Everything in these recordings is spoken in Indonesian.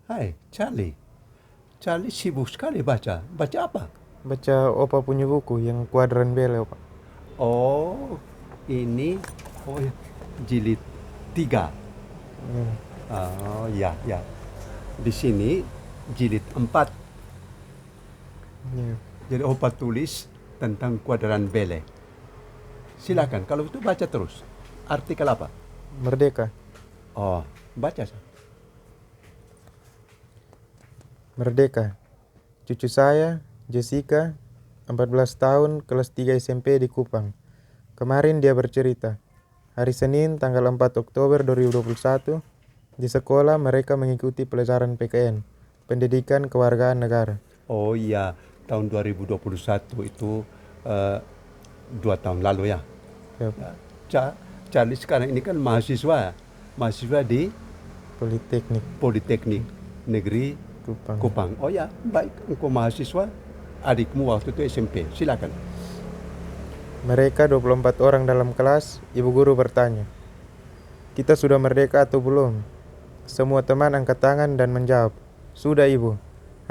Hai, Charlie. Charlie sibuk sekali baca. Baca apa? Baca Opa punya buku yang Kuadran Bele, Opa. Oh, ini oh jilid 3. Hmm, Oh, ya, ya. Di sini jilid 4. iya. Jadi Opa tulis tentang kuadran Bele. Silakan, kalau itu baca terus. Artikel apa? Merdeka. Oh, baca. Merdeka. Cucu saya, Jessica, 14 tahun, kelas 3 SMP di Kupang. Kemarin dia bercerita. Hari Senin, tanggal 4 Oktober 2021, di sekolah mereka mengikuti pelajaran PKN, Pendidikan Kewargaan Negara. Oh iya, tahun 2021 itu eh, 2 tahun lalu ya. Ya, Ya, Charlie sekarang ini kan mahasiswa di Politeknik Politeknik Negeri Kupang. Kupang. Oh ya, baik. Engkau mahasiswa, adikmu waktu itu SMP. Silakan. Mereka 24 orang dalam kelas, ibu guru bertanya, "Kita sudah merdeka atau belum?" Semua teman angkat tangan dan menjawab, "Sudah ibu."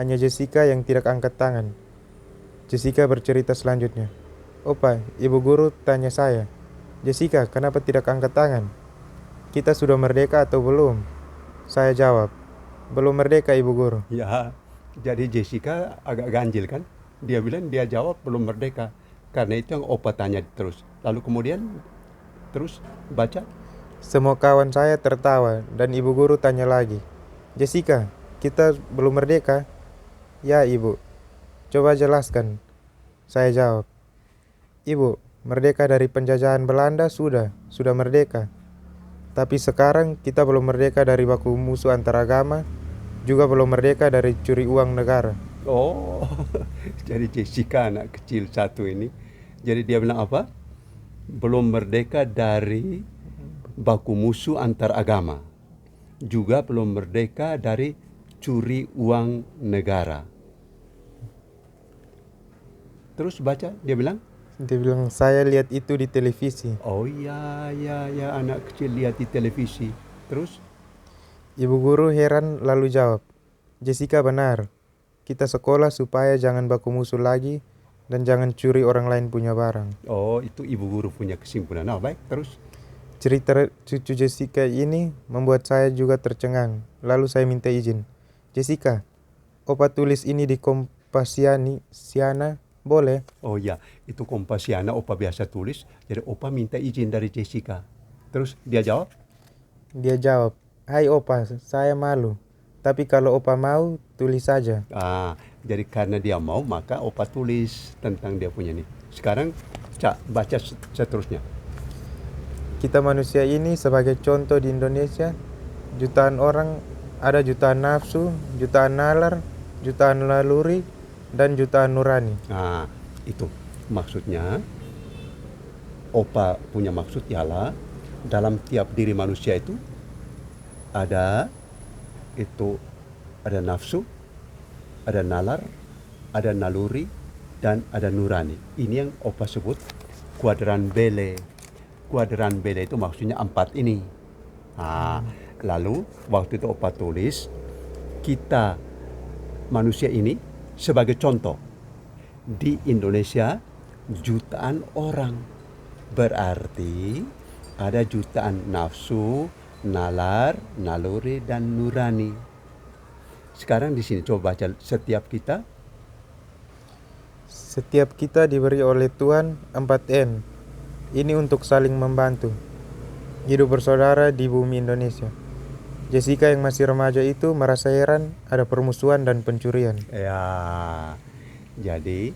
Hanya Jessica yang tidak angkat tangan. Jessica bercerita selanjutnya. "Opa, ibu guru tanya saya, 'Jessica, kenapa tidak angkat tangan? Kita sudah merdeka atau belum?' Saya jawab, 'Belum merdeka ibu guru.'" Ya, jadi Jessica agak ganjil kan? Dia bilang dia jawab belum merdeka. Karena itu yang Opa tanya terus. Lalu kemudian terus baca. Semua kawan saya tertawa dan ibu guru tanya lagi, "Jessica, kita belum merdeka?" "Ya ibu." "Coba jelaskan." Saya jawab, "Ibu, merdeka dari penjajahan Belanda sudah merdeka. Tapi sekarang kita belum merdeka dari baku musuh antaragama, juga belum merdeka dari curi uang negara." Oh, jadi Jessica anak kecil satu ini. Jadi dia bilang apa? Belum merdeka dari baku musuh antar agama. Juga belum merdeka dari curi uang negara. Terus baca, dia bilang, Dia bilang, "Saya lihat itu di televisi." oh ya, ya, ya, anak kecil lihat di televisi. Terus, Ibu guru heran lalu jawab, "Jessica benar. Kita sekolah supaya jangan baku musuh lagi dan jangan curi orang lain punya barang." oh itu ibu guru punya kesimpulan. Nah, baik, terus. Cerita cucu Jessica ini membuat saya juga tercengang. Lalu saya minta izin. "Jessica, Opa tulis ini di Kompasiana, boleh?" Oh ya, itu Kompasiana Opa biasa tulis. Jadi Opa minta izin dari Jessica. Terus dia jawab, Dia jawab, "Hai Opa, saya malu. Tapi kalau Opa mau, tulis saja." jadi karena dia mau, maka Opa tulis tentang dia punya nih. Sekarang, baca seterusnya. Kita manusia ini sebagai contoh di Indonesia, jutaan orang, ada jutaan nafsu, jutaan nalar, jutaan laluri, dan jutaan nurani. Nah, itu maksudnya. Opa punya maksud ialah dalam tiap diri manusia ada itu ada nafsu, ada nalar, ada naluri, dan ada nurani. Ini yang Opa sebut kuadran Bele. Kuadran Bele itu maksudnya 4 ini. Nah, lalu waktu itu Opa tulis kita manusia ini sebagai contoh di Indonesia jutaan orang. Berarti ada jutaan nafsu, nalar, naluri, dan nurani. Sekarang di sini coba baca setiap kita. Setiap kita diberi oleh Tuhan 4N. Ini untuk saling membantu. Hidup bersaudara di bumi Indonesia. Jessica yang masih remaja itu merasa heran ada permusuhan dan pencurian. Ya, jadi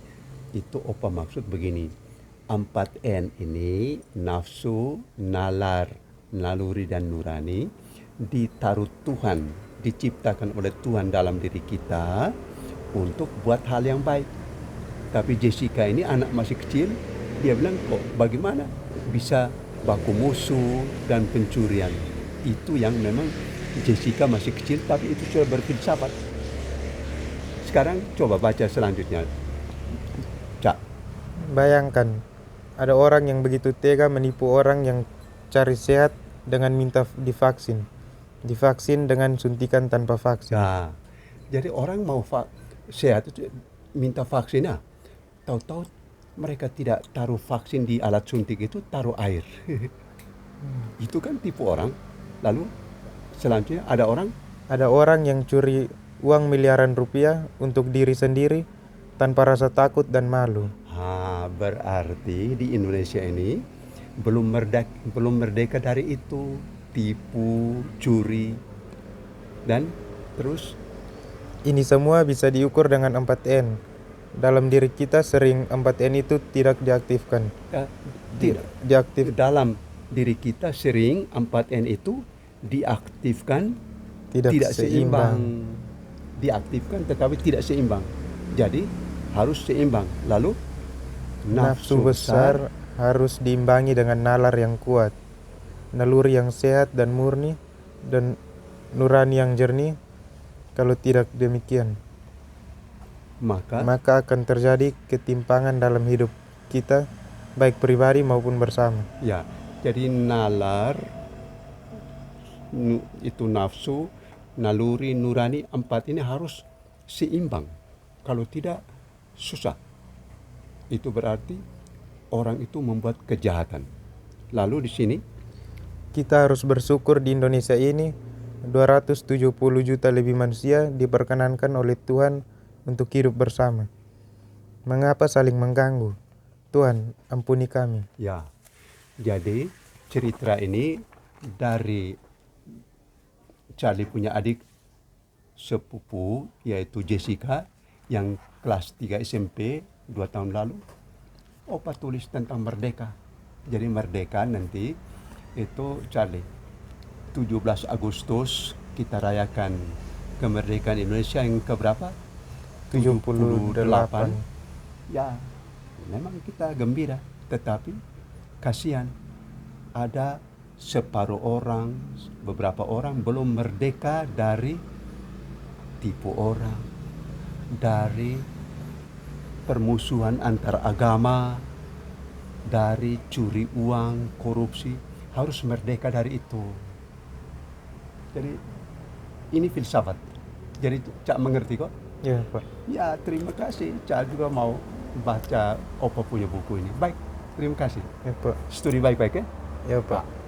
itu Opa maksud begini. 4N ini nafsu, nalar, naluri, dan nurani ditaruh Tuhan, diciptakan oleh Tuhan dalam diri kita untuk buat hal yang baik. Tapi Jessica ini anak masih kecil, dia bilang kok bagaimana bisa baku musuh dan pencurian. Itu yang memang Jessica masih kecil tapi itu sudah berfilsafat. Sekarang coba baca selanjutnya. Cak. Bayangkan, ada orang yang begitu tega menipu orang yang cari sehat dengan minta divaksin. Divaksin dengan suntikan tanpa vaksin. Nah, jadi orang mau sehat itu minta vaksin ya. Tahu-tahu mereka tidak taruh vaksin di alat suntik itu, taruh air. Itu kan tipu orang. Lalu selanjutnya Ada orang yang curi uang miliaran rupiah untuk diri sendiri tanpa rasa takut dan malu. berarti di Indonesia ini belum merdeka dari itu, tipu, curi, dan terus Ini semua bisa diukur dengan 4N. Dalam diri kita sering 4N itu tidak diaktifkan. tidak dalam diri kita sering 4N itu diaktifkan tidak seimbang. Diaktifkan tetapi tidak seimbang. Jadi harus seimbang. Lalu Nafsu besar harus diimbangi dengan nalar yang kuat, naluri yang sehat dan murni, dan nurani yang jernih. Kalau tidak demikian, maka akan terjadi ketimpangan dalam hidup kita, baik pribadi maupun bersama. ya, jadi nalar itu nafsu, naluri, nurani, 4 ini harus seimbang. Kalau tidak susah. Itu berarti orang itu membuat kejahatan. Lalu di sini Kita harus bersyukur di Indonesia ini 270 juta lebih manusia diperkenankan oleh Tuhan untuk hidup bersama. Mengapa saling mengganggu? Tuhan, ampuni kami. ya, jadi cerita ini dari Charlie punya adik sepupu yaitu Jessica yang kelas 3 SMP 2 tahun lalu. Opa tulis tentang merdeka. Jadi merdeka nanti itu Charlie 17 Agustus kita rayakan kemerdekaan Indonesia yang keberapa? 78. Ya, memang kita gembira, tetapi kasihan ada separuh orang, beberapa orang belum merdeka dari tipu orang, dari permusuhan antar agama, dari curi uang, korupsi. Harus merdeka dari itu. Jadi ini filsafat. Jadi Cak mengerti kok? Ya, Pak. Ya, terima kasih. Cak juga mau baca Opa punya buku ini. Baik, terima kasih. Ya, Pak. Studi baik-baik ya. Ya, Pak.